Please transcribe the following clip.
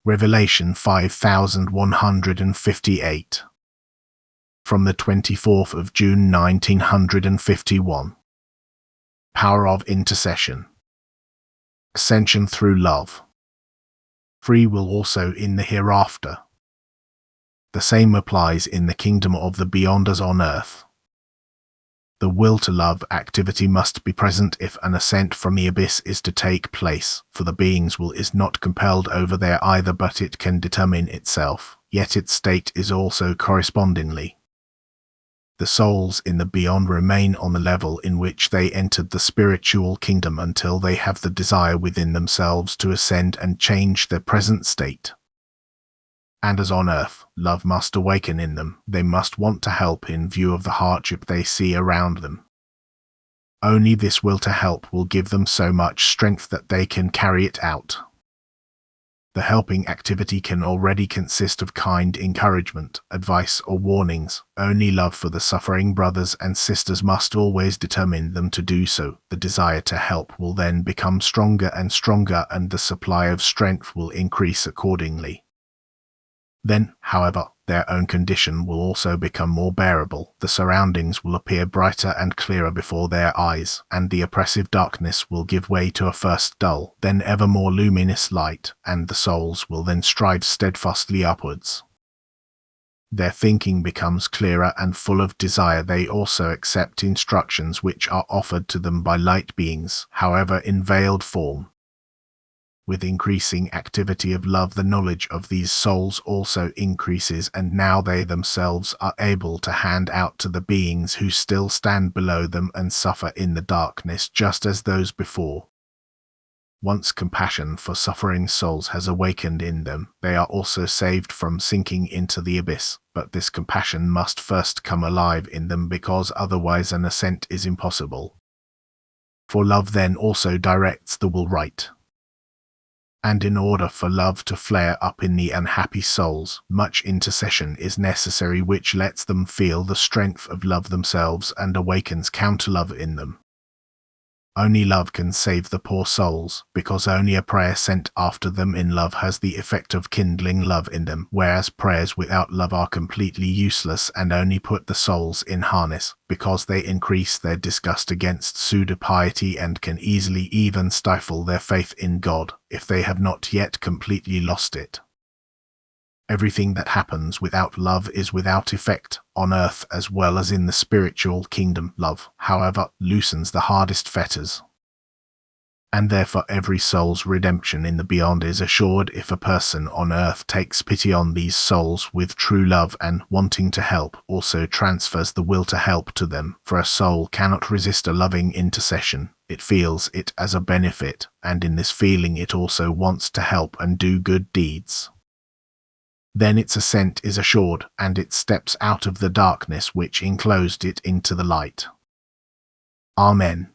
Revelation 5158. From the 24th of June 1951. Power of Intercession. Ascension through love. Free will also in the hereafter. The same applies in the kingdom of the beyond as on earth. The will to love activity must be present if an ascent from the abyss is to take place, for the being's will is not compelled over there either, but it can determine itself, yet its state is also correspondingly. The souls in the beyond remain on the level in which they entered the spiritual kingdom until they have the desire within themselves to ascend and change their present state. And as on earth, love must awaken in them. They must want to help in view of the hardship they see around them. Only this will to help will give them so much strength that they can carry it out. The helping activity can already consist of kind encouragement, advice, or warnings. Only love for the suffering brothers and sisters must always determine them to do so. The desire to help will then become stronger and stronger, and the supply of strength will increase accordingly. Then, however, their own condition will also become more bearable. The surroundings will appear brighter and clearer before their eyes, and the oppressive darkness will give way to a first dull, then ever more luminous light, and the souls will then strive steadfastly upwards. Their thinking becomes clearer and full of desire. They also accept instructions which are offered to them by light beings, however in veiled form. With increasing activity of love, the knowledge of these souls also increases, and now they themselves are able to hand out to the beings who still stand below them and suffer in the darkness just as those before. Once compassion for suffering souls has awakened in them, they are also saved from sinking into the abyss, but this compassion must first come alive in them, because otherwise an ascent is impossible. For love then also directs the will right. And in order for love to flare up in the unhappy souls, much intercession is necessary, which lets them feel the strength of love themselves and awakens counter-love in them. Only love can save the poor souls, because only a prayer sent after them in love has the effect of kindling love in them, whereas prayers without love are completely useless and only put the souls in harness, because they increase their disgust against pseudo-piety and can easily even stifle their faith in God, if they have not yet completely lost it. Everything that happens without love is without effect, on earth as well as in the spiritual kingdom. Love, however, loosens the hardest fetters. And therefore every soul's redemption in the beyond is assured if a person on earth takes pity on these souls with true love and, wanting to help, also transfers the will to help to them, for a soul cannot resist a loving intercession. It feels it as a benefit, and in this feeling it also wants to help and do good deeds. Then its ascent is assured, and it steps out of the darkness which enclosed it into the light. Amen.